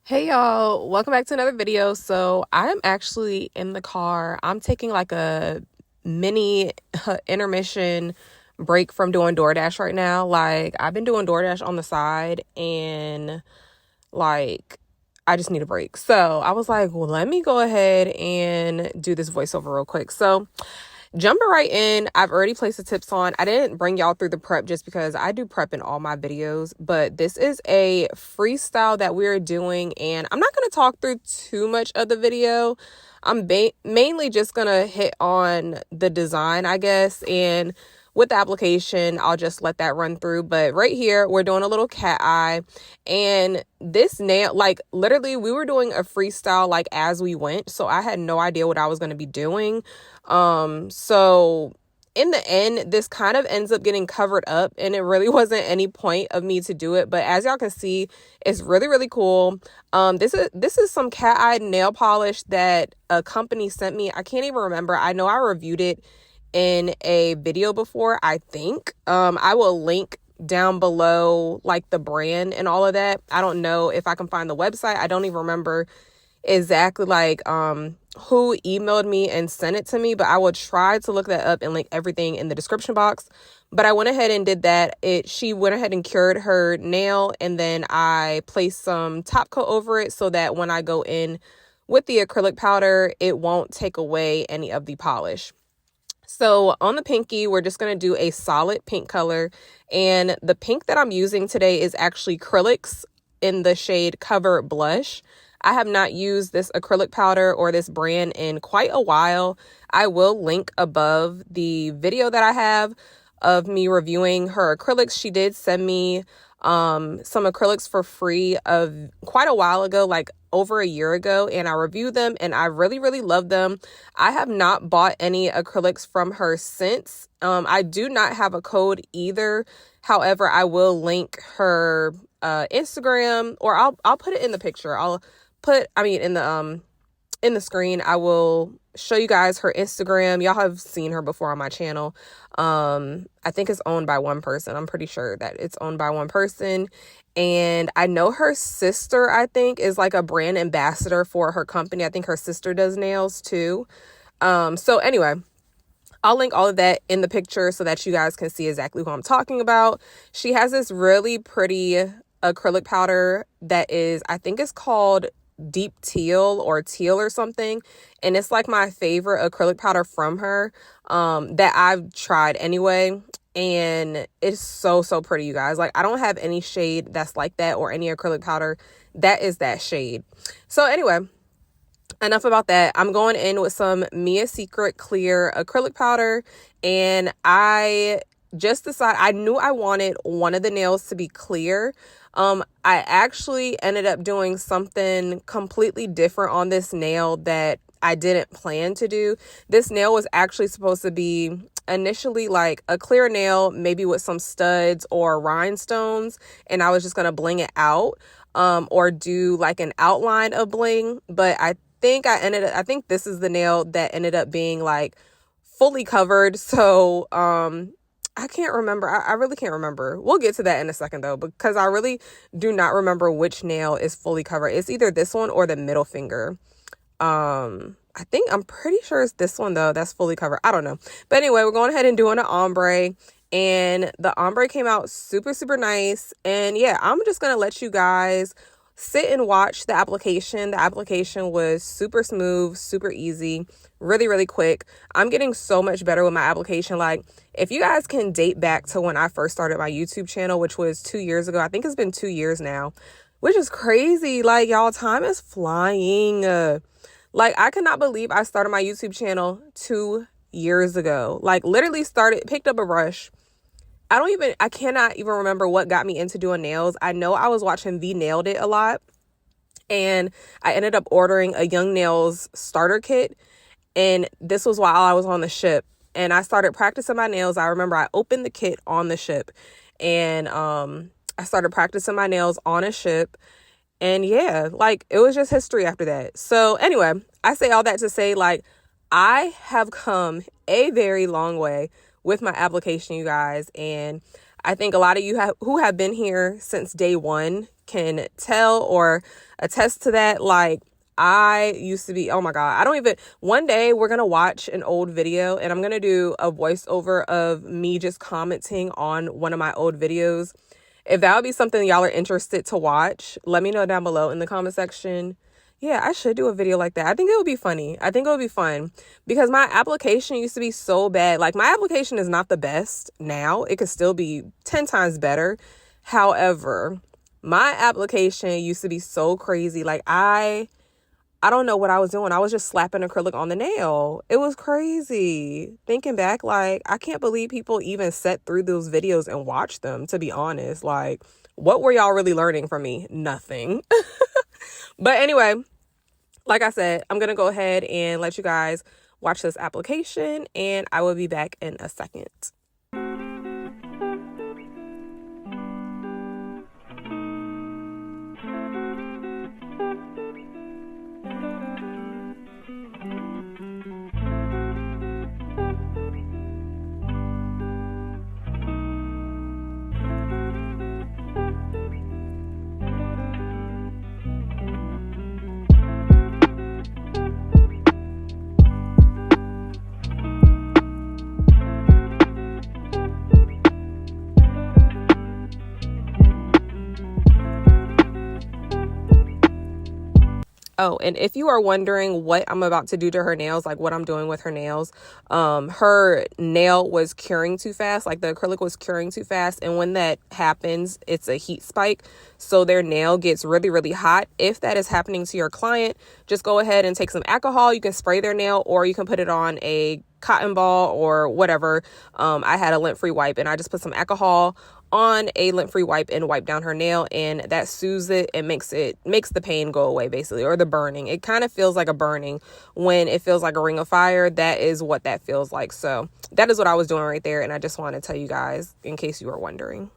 Hey y'all, welcome back to another video. So I am actually in the car. I'm taking like a mini intermission break from doing DoorDash right now. Like I've been doing DoorDash on the side and like I just need a break. So I was like, well, let me go ahead and do this voiceover real quick. So jumping right in, I've already placed the tips on. I didn't bring y'all through the prep just because I do prep in all my videos, but this is a freestyle that we're doing, and I'm not going to talk through too much of the video. I'm mainly just going to hit on the design, I guess, and with the application, I'll just let that run through. But right here, we're doing a little cat eye, and this nail, like literally we were doing a freestyle like as we went, so I had no idea what I was going to be doing. So in the end, this kind of ends up getting covered up, and it really wasn't any point of me to do it. But as y'all can see, it's really, really cool. This is some cat-eye nail polish that a company sent me. I can't even remember. I know I reviewed it in a video before, I think. I will link down below like the brand and all of that. I don't know if I can find the website. I don't even remember exactly like who emailed me and sent it to me, but I will try to look that up and link everything in the description box. But I went ahead and did that. She went ahead and cured her nail, and then I placed some top coat over it so that when I go in with the acrylic powder, it won't take away any of the polish. So on the pinky, we're just going to do a solid pink color, and the pink that I'm using today is actually Acrylic's in the shade Cover Blush. I have not used this acrylic powder or this brand in quite a while. I will link above the video that I have of me reviewing her acrylics. She did send me some acrylics for free of quite a while ago, like over a year ago, and I reviewed them and I really, really love them. I have not bought any acrylics from her since. I do not have a code either. However, I will link her Instagram, or I'll put it in the picture. In the screen, I will show you guys her Instagram. Y'all have seen her before on my channel. I think it's owned by one person. I'm pretty sure that it's owned by one person. And I know her sister, I think, is like a brand ambassador for her company. I think her sister does nails too. So anyway, I'll link all of that in the picture so that you guys can see exactly who I'm talking about. She has this really pretty acrylic powder that is, I think it's called Deep Teal or Teal or something, and it's like my favorite acrylic powder from her that I've tried anyway, and it's so pretty, you guys. Like I don't have any shade that's like that or any acrylic powder that is that shade. So anyway, enough about that. I'm going in with some Mia Secret clear acrylic powder, and I just decided, I knew I wanted one of the nails to be clear. I actually ended up doing something completely different on this nail that I didn't plan to do. This nail was actually supposed to be initially like a clear nail, maybe with some studs or rhinestones, and I was just going to bling it out, or do like an outline of bling. But I think this is the nail that ended up being like fully covered. So, I can't remember. I really can't remember. We'll get to that in a second though, because I really do not remember which nail is fully covered. It's either this one or the middle finger. I'm pretty sure it's this one though that's fully covered. I don't know. But anyway, we're going ahead and doing an ombre, and the ombre came out super nice. And yeah, I'm just going to let you guys sit and watch the application. The application was super smooth, super easy, really quick. I'm getting so much better with my application. Like if you guys can date back to when I first started my YouTube channel, which was 2 years ago, I think it's been 2 years now, which is crazy. Like y'all, time is flying. Like I cannot believe I started my YouTube channel 2 years ago. Like literally picked up a brush. I cannot even remember what got me into doing nails. I know I was watching V Nailed It a lot, and I ended up ordering a Young Nails starter kit, and this was while I was on the ship, and I started practicing my nails. I remember I opened the kit on the ship, and I started practicing my nails on a ship, and yeah, like it was just history after that. So anyway, I say all that to say, like, I have come a very long way with my application, you guys, and I think a lot of you who have been here since day one can tell or attest to that. Like, I used to be, oh my God, one day we're going to watch an old video and I'm going to do a voiceover of me just commenting on one of my old videos. If that would be something y'all are interested to watch, let me know down below in the comment section. Yeah, I should do a video like that. I think it would be funny. I think it would be fun because my application used to be so bad. Like, my application is not the best now. It could still be 10 times better. However, my application used to be so crazy. Like, I don't know what I was doing. I was just slapping acrylic on the nail. It was crazy. Thinking back, like, I can't believe people even sat through those videos and watched them, to be honest. Like, what were y'all really learning from me? Nothing. But anyway, like I said, I'm going to go ahead and let you guys watch this application, and I will be back in a second. Oh, and if you are wondering what I'm about to do to her nails, like what I'm doing with her nails, her nail was curing too fast, like the acrylic was curing too fast. And when that happens, it's a heat spike. So their nail gets really, really hot. If that is happening to your client, just go ahead and take some alcohol. You can spray their nail, or you can put it on a cotton ball or whatever. I had a lint-free wipe and I just put some alcohol on a lint-free wipe and wipe down her nail, and that soothes it and makes the pain go away, basically, or the burning. It kind of feels like a burning when it feels like a ring of fire. That is what that feels like. So that is what I was doing right there, and I just want to tell you guys in case you were wondering.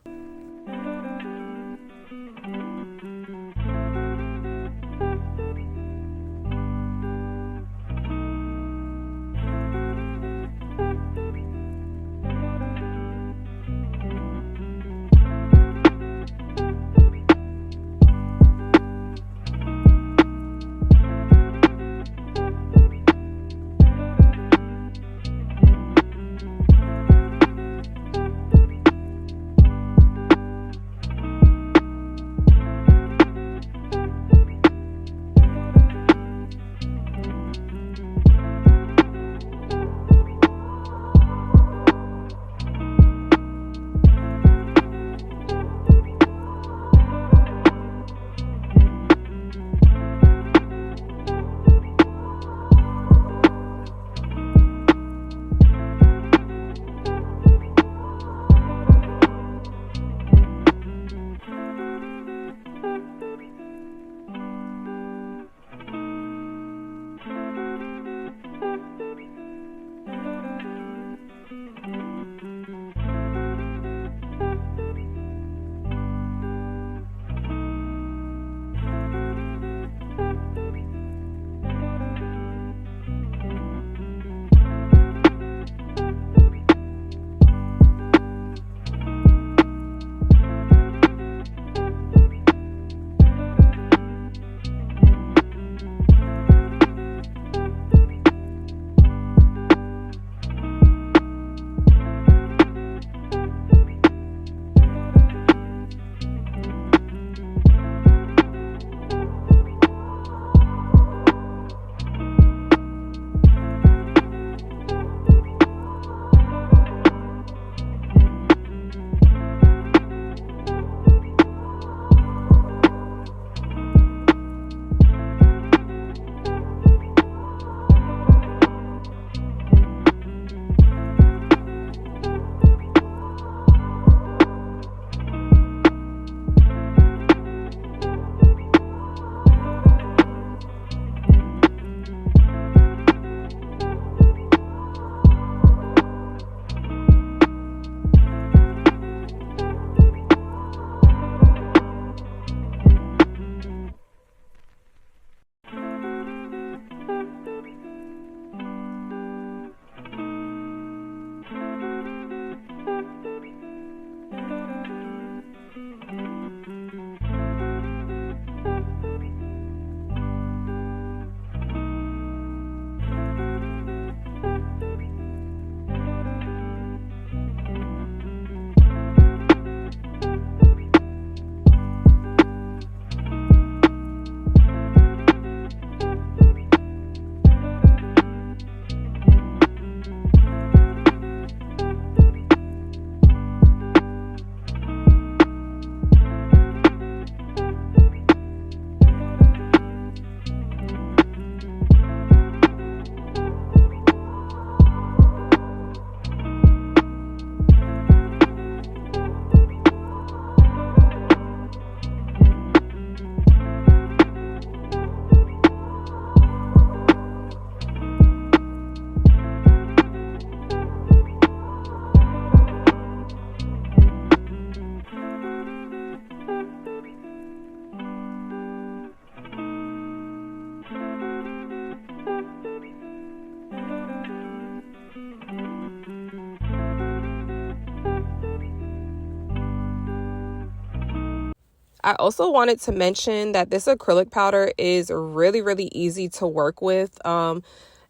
I also wanted to mention that this acrylic powder is really, really easy to work with.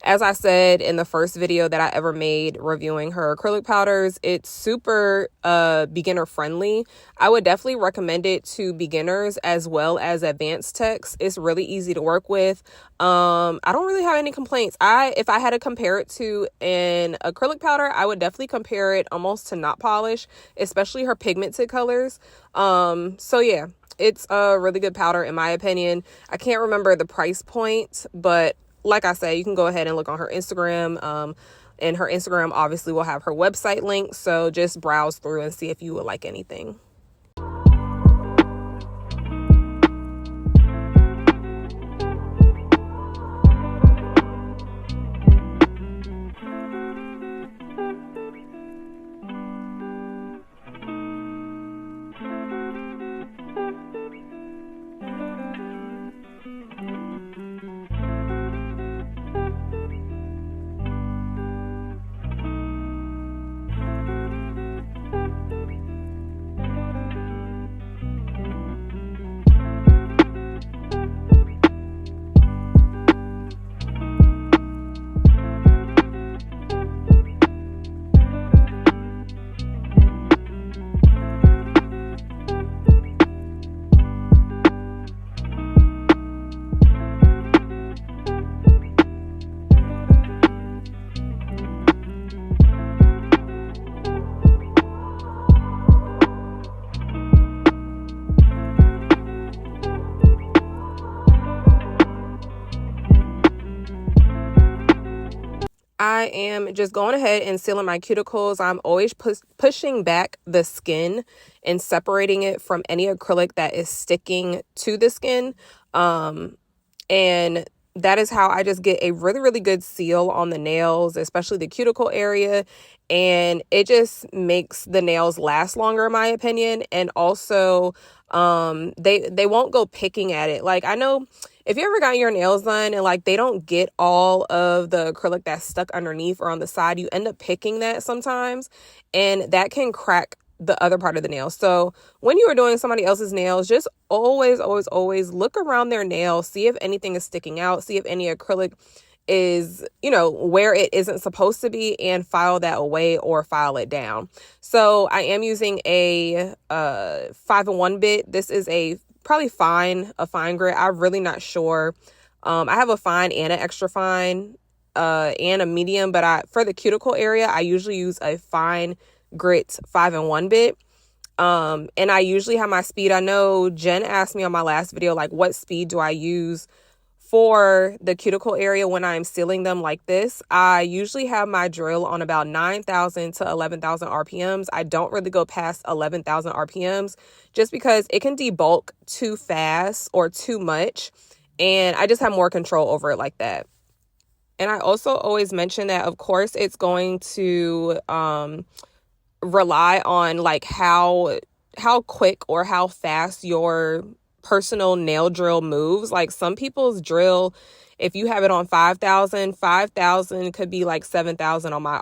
As I said in the first video that I ever made reviewing her acrylic powders, it's super beginner friendly. I would definitely recommend it to beginners as well as advanced techs. It's really easy to work with. I don't really have any complaints. If I had to compare it to an acrylic powder, I would definitely compare it almost to nail polish, especially her pigmented colors. So yeah, it's a really good powder in my opinion. I can't remember the price point, but like I said, you can go ahead and look on her Instagram. And her Instagram obviously will have her website link. So just browse through and see if you would like anything. I am just going ahead and sealing my cuticles. I'm always pushing back the skin and separating it from any acrylic that is sticking to the skin. And that is how I just get a really, really good seal on the nails, especially the cuticle area. And it just makes the nails last longer, in my opinion. And also, they won't go picking at it. Like, I know if you ever got your nails done and like they don't get all of the acrylic that's stuck underneath or on the side, you end up picking that sometimes, and that can crack the other part of the nail. So when you are doing somebody else's nails, just always look around their nails, see if anything is sticking out, see if any acrylic is, where it isn't supposed to be, and file that away or file it down. So I am using a 5-in-1 bit. This is probably a fine grit. I'm really not sure. I have a fine and an extra fine and a medium, but for the cuticle area, I usually use a fine grit 5-in-1 bit. And I usually have my speed. I know Jen asked me on my last video, like, what speed do I use for the cuticle area when I'm sealing them like this? I usually have my drill on about 9,000 to 11,000 RPMs. I don't really go past 11,000 RPMs just because it can debulk too fast or too much. And I just have more control over it like that. And I also always mention that, of course, it's going to rely on like how quick or how fast your personal nail drill moves. Like some people's drill, if you have it on 5,000 could be like 7,000 on my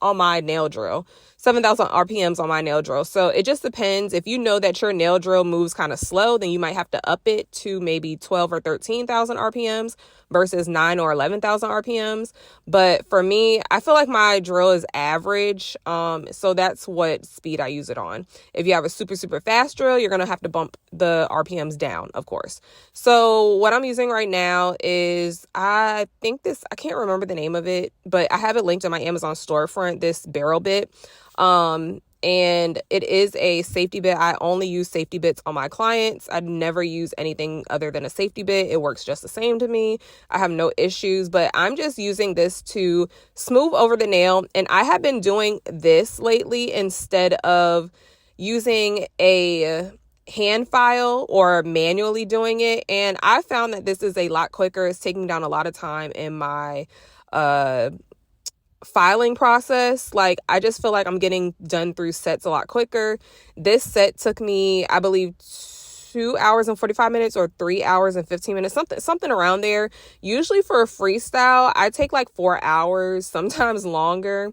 on my nail drill. 7,000 RPMs on my nail drill. So it just depends. If you know that your nail drill moves kind of slow, then you might have to up it to maybe 12 or 13,000 RPMs versus 9 or 11,000 RPMs. But for me, I feel like my drill is average. So that's what speed I use it on. If you have a super, super fast drill, you're going to have to bump the RPMs down, of course. So what I'm using right now is, I can't remember the name of it, but I have it linked on my Amazon storefront, this barrel bit. And it is a safety bit. I only use safety bits on my clients. I never use anything other than a safety bit. It works just the same to me. I have no issues, but I'm just using this to smooth over the nail. And I have been doing this lately instead of using a hand file or manually doing it. And I found that this is a lot quicker. It's taking down a lot of time in my, filing process. Like, I just feel like I'm getting done through sets a lot quicker. This set took me, I believe, 2 hours and 45 minutes or 3 hours and 15 minutes, something around there. Usually for a freestyle, I take like 4 hours, sometimes longer.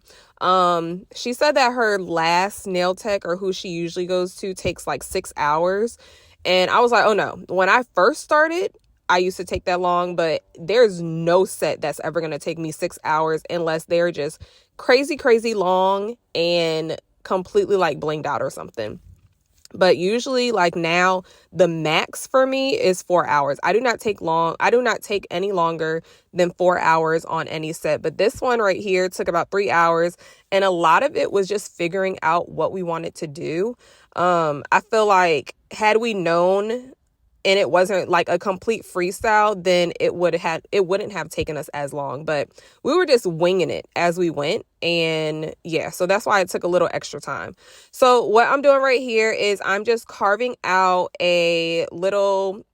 She said that her last nail tech, or who she usually goes to, takes like 6 hours. And I was like, oh no. When I first started, I used to take that long, but there's no set that's ever going to take me 6 hours unless they're just crazy, crazy long and completely like blinged out or something. But usually, like now, the max for me is 4 hours. I do not take any longer than 4 hours on any set. But this one right here took about 3 hours. And a lot of it was just figuring out what we wanted to do. I feel like had we known and it wasn't like a complete freestyle, then it wouldn't have taken us as long. But we were just winging it as we went. And yeah, so that's why it took a little extra time. So what I'm doing right here is I'm just carving out a little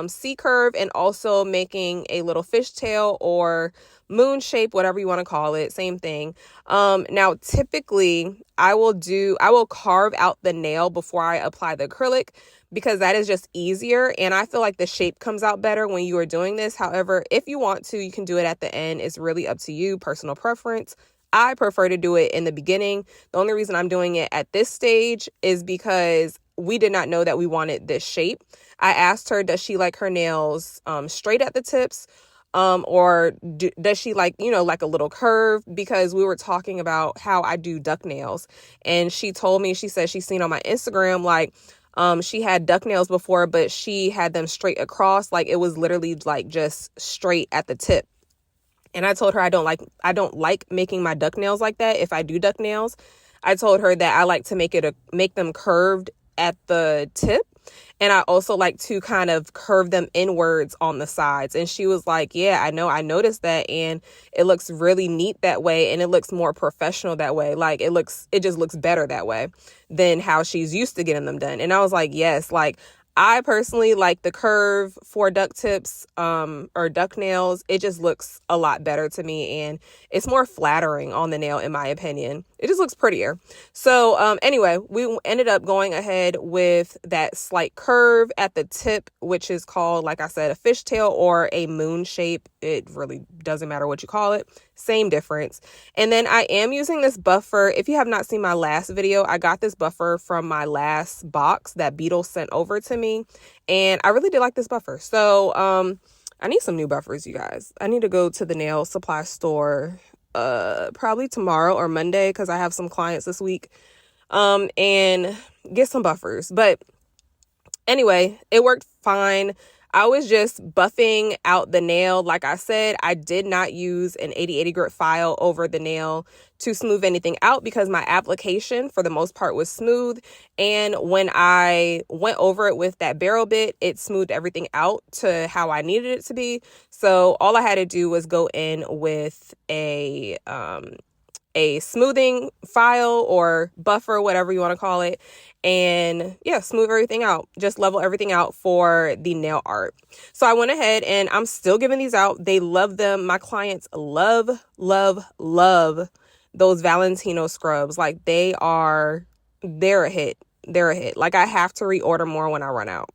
C curve and also making a little fishtail or moon shape, whatever you want to call it, same thing. Now typically I will carve out the nail before I apply the acrylic, because that is just easier. And I feel like the shape comes out better when you are doing this. However, if you want to, you can do it at the end. It's really up to you, personal preference. I prefer to do it in the beginning. The only reason I'm doing it at this stage is because we did not know that we wanted this shape. I asked her, does she like her nails straight at the tips? Or does she like, like a little curve? Because we were talking about how I do duck nails. And she told me, she said she's seen on my Instagram, like, she had duck nails before, but she had them straight across. Like it was literally like just straight at the tip. And I told her I don't like making my duck nails like that. If I do duck nails, I told her that I like to make them curved at the tip. And I also like to kind of curve them inwards on the sides. And she was like, yeah, I know. I noticed that. And it looks really neat that way. And it looks more professional that way. Like it just looks better that way than how she's used to getting them done. And I was like, yes, like I personally like the curve for duck tips or duck nails. It just looks a lot better to me, and it's more flattering on the nail in my opinion. It just looks prettier. So anyway, we ended up going ahead with that slight curve at the tip, which is called, like I said, a fishtail or a moon shape. It really doesn't matter what you call it. Same difference. And then I am using this buffer. If you have not seen my last video, I got this buffer from my last box that Beetle sent over to me. And I really did like this buffer. So I need some new buffers, you guys. I need to go to the nail supply store probably tomorrow or Monday, because I have some clients this week, and get some buffers. But anyway, it worked fine. I was just buffing out the nail. Like I said, I did not use an 80/80 grit file over the nail to smooth anything out, because my application for the most part was smooth. And when I went over it with that barrel bit, it smoothed everything out to how I needed it to be. So all I had to do was go in with a smoothing file or buffer, whatever you want to call it. And yeah, smooth everything out, just level everything out for the nail art. So I went ahead and I'm still giving these out. They love them. My clients love those Valentino scrubs. Like they're a hit. They're a hit. Like I have to reorder more when I run out.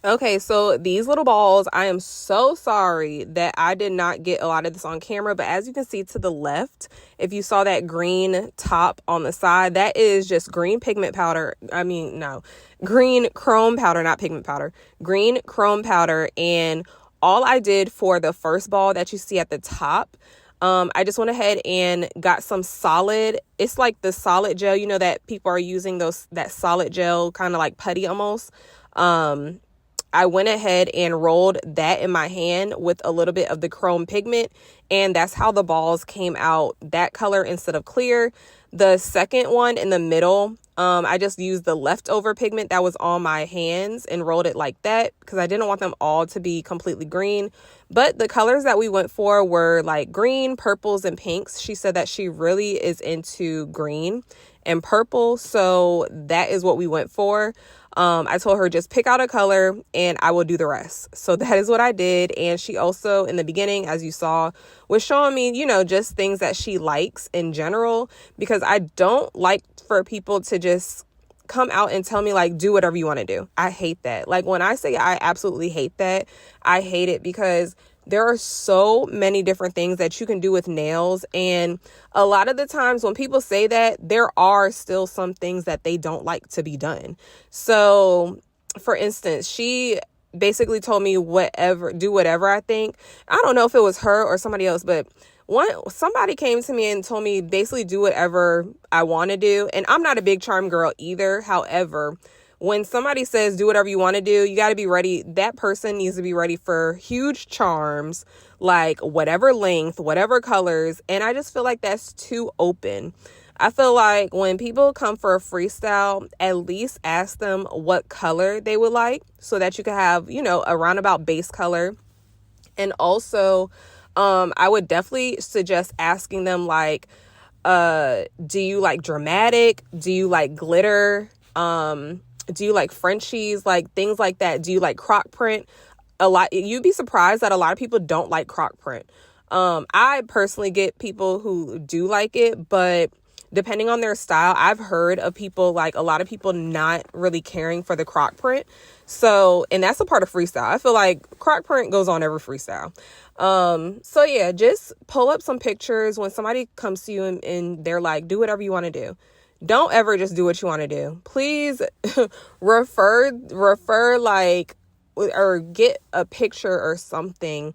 Okay, so these little balls, I am so sorry that I did not get a lot of this on camera, but as you can see to the left, if you saw that green top on the side, that is just green pigment powder. Green chrome powder, not pigment powder, green chrome powder. And all I did for the first ball that you see at the top, I just went ahead and got some solid, it's like the solid gel, that people are using that solid gel, kind of like putty almost. I went ahead and rolled that in my hand with a little bit of the chrome pigment, and that's how the balls came out that color instead of clear. The second one in the middle, I just used the leftover pigment that was on my hands and rolled it like that, because I didn't want them all to be completely green. But the colors that we went for were like green, purples, and pinks. She said that she really is into green and purple, so that is what we went for. I told her just pick out a color and I will do the rest. So that is what I did. And she also, in the beginning, as you saw, was showing me, just things that she likes in general, because I don't like for people to just come out and tell me like, do whatever you want to do. I hate that. Like when I say I absolutely hate that, I hate it, because There are so many different things that you can do with nails. And a lot of the times when people say that, there are still some things that they don't like to be done. So for instance, she basically told me do whatever I think. I don't know if it was her or somebody else, but somebody came to me and told me basically do whatever I want to do. And I'm not a big charm girl either. However, when somebody says do whatever you want to do, you got to be ready. That person needs to be ready for huge charms, like whatever length, whatever colors. And I just feel like that's too open. I feel like when people come for a freestyle, at least ask them what color they would like so that you can have, a roundabout base color. And also, I would definitely suggest asking them like, do you like dramatic? Do you like glitter? Do you like Frenchies? Like things like that. Do you like croc print? You'd be surprised that a lot of people don't like croc print. I personally get people who do like it, but depending on their style, I've heard of people, like a lot of people not really caring for the croc print. So, and that's a part of freestyle. I feel like croc print goes on every freestyle. So yeah, just pull up some pictures when somebody comes to you and they're like, do whatever you want to do. Don't ever just do what you want to do. Please refer like, or get a picture or something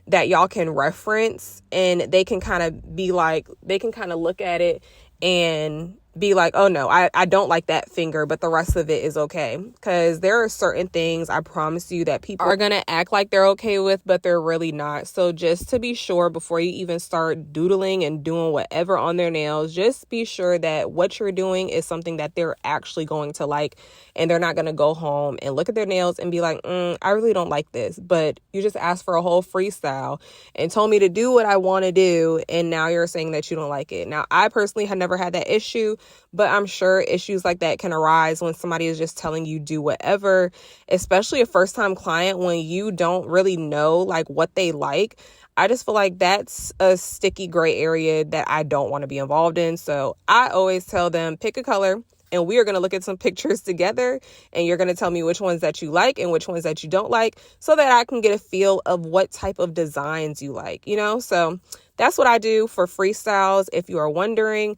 that y'all can reference, and they can kind of be like, they can kind of look at it and be like, oh no, I don't like that finger, but the rest of it is okay. Because there are certain things, I promise you, that people are going to act like they're okay with, but they're really not. So just to be sure, before you even start doodling and doing whatever on their nails, just be sure that what you're doing is something that they're actually going to like, and they're not going to go home and look at their nails and be like, I really don't like this. But you just asked for a whole freestyle and told me to do what I want to do, and now you're saying that you don't like it. Now, I personally had never had that issue, but I'm sure issues like that can arise when somebody is just telling you do whatever, especially a first-time client when you don't really know like what they like. I just feel like that's a sticky gray area that I don't want to be involved in. So I always tell them, pick a color, and we are going to look at some pictures together, and you're going to tell me which ones that you like and which ones that you don't like, so that I can get a feel of what type of designs you like, So that's what I do for freestyles, if you are wondering.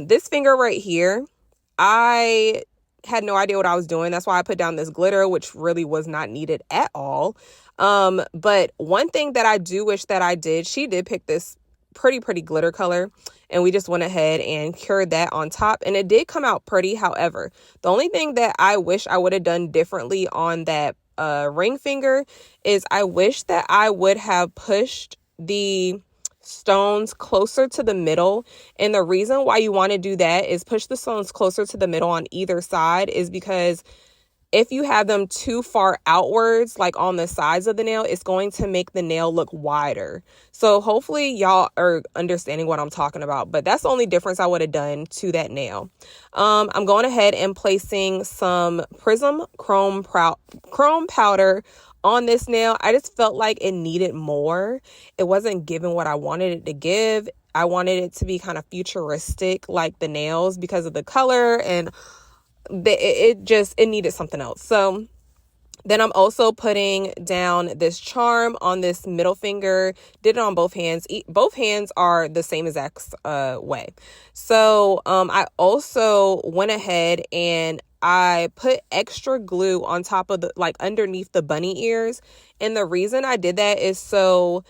This finger right here, I had no idea what I was doing. That's why I put down this glitter, which really was not needed at all. But one thing that I do wish that I did, she did pick this pretty glitter color, and we just went ahead and cured that on top, and it did come out pretty. However, the only thing that I wish I would have done differently on that ring finger is I wish that I would have pushed the stones closer to the middle. And the reason why you want to do that is push the stones closer to the middle on either side is because if you have them too far outwards, like on the sides of the nail, it's going to make the nail look wider. So hopefully y'all are understanding what I'm talking about, but that's the only difference I would have done to that nail. I'm going ahead and placing some Prism Chrome powder on this nail. I just felt like it needed more. It wasn't giving what I wanted it to give. I wanted it to be kind of futuristic like the nails because of the color, and it needed something else. So then I'm also putting down this charm on this middle finger. Did it on both hands. Both hands are the same exact way. So I also went ahead and I put extra glue on top of underneath the bunny ears. And the reason I did that is so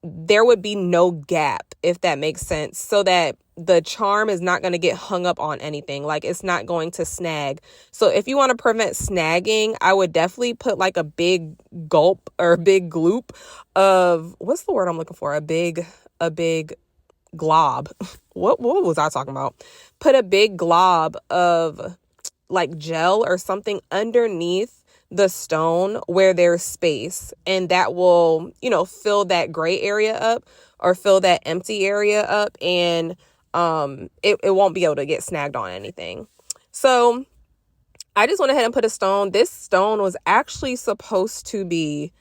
there would be no gap, if that makes sense, so that the charm is not going to get hung up on anything. Like, it's not going to snag. So if you want to prevent snagging, I would definitely put like a big gulp or a big gloop of, what's the word I'm looking for? A big glob. What was I talking about? Put a big glob of like gel or something underneath the stone where there's space, and that will, fill that gray area up or fill that empty area up, and it won't be able to get snagged on anything. So I just went ahead and put a stone. This stone was actually supposed to be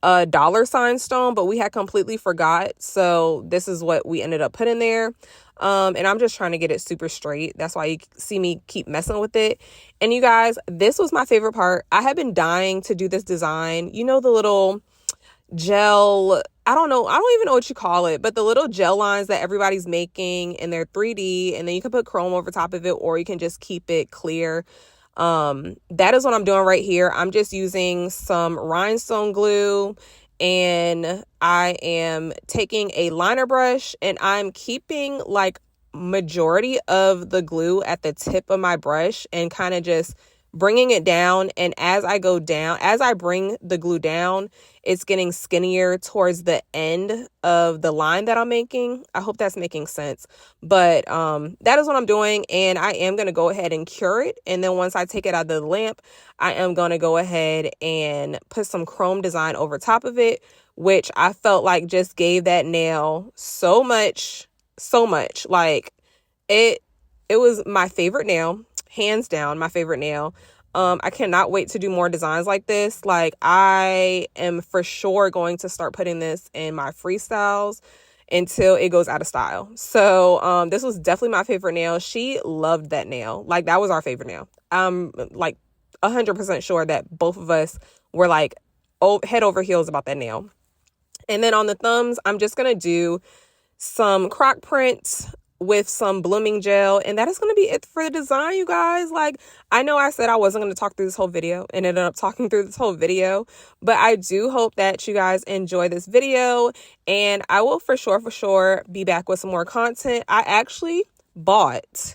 a $sign stone, but we had completely forgot. So this is what we ended up putting there. And I'm just trying to get it super straight. That's why you see me keep messing with it. And you guys, this was my favorite part. I have been dying to do this design. The little, gel, I don't even know what you call it, but the little gel lines that everybody's making, and they're 3D, and then you can put chrome over top of it, or you can just keep it clear. That is what I'm doing right here. I'm just using some rhinestone glue, and I am taking a liner brush, and I'm keeping like majority of the glue at the tip of my brush and kind of just bringing it down. And as I bring the glue down, it's getting skinnier towards the end of the line that I'm making. I hope that's making sense. But that is what I'm doing, and I am going to go ahead and cure it. And then once I take it out of the lamp, I am going to go ahead and put some chrome design over top of it, which I felt like just gave that nail so much. Like it was my favorite nail, hands down my favorite nail. I cannot wait to do more designs like this. Like, I am for sure going to start putting this in my freestyles until it goes out of style. So this was definitely my favorite nail. She loved that nail. Like, that was our favorite nail. I'm like 100% sure that both of us were like head over heels about that nail. And then on the thumbs, I'm just going to do some croc prints with some blooming gel, and that is going to be it for the design, you guys. Like, I know I said I wasn't going to talk through this whole video and ended up talking through this whole video, but I do hope that you guys enjoy this video, and I will for sure be back with some more content. I actually bought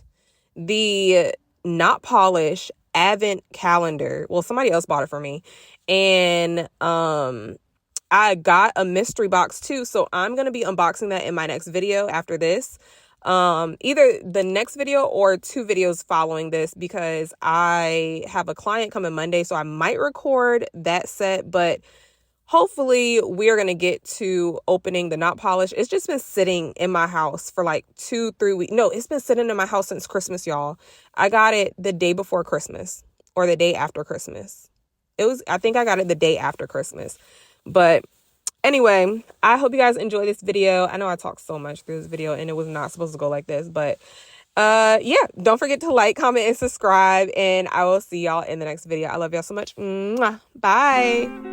the Not Polish Advent calendar. Well, somebody else bought it for me, and I got a mystery box too, so I'm going to be unboxing that in my next video after this. Either the next video or 2 videos following this, because I have a client coming Monday, so I might record that set, but hopefully we're going to get to opening the Not Polish. It's just been sitting in my house for like 2-3 weeks. No, it's been sitting in my house since Christmas, y'all. I got it the day before Christmas or the day after Christmas. I think I got it the day after Christmas. But anyway, I hope you guys enjoy this video. I know I talked so much through this video and it was not supposed to go like this, but yeah, don't forget to like, comment, and subscribe, and I will see y'all in the next video. I love y'all so much. Mwah. Bye.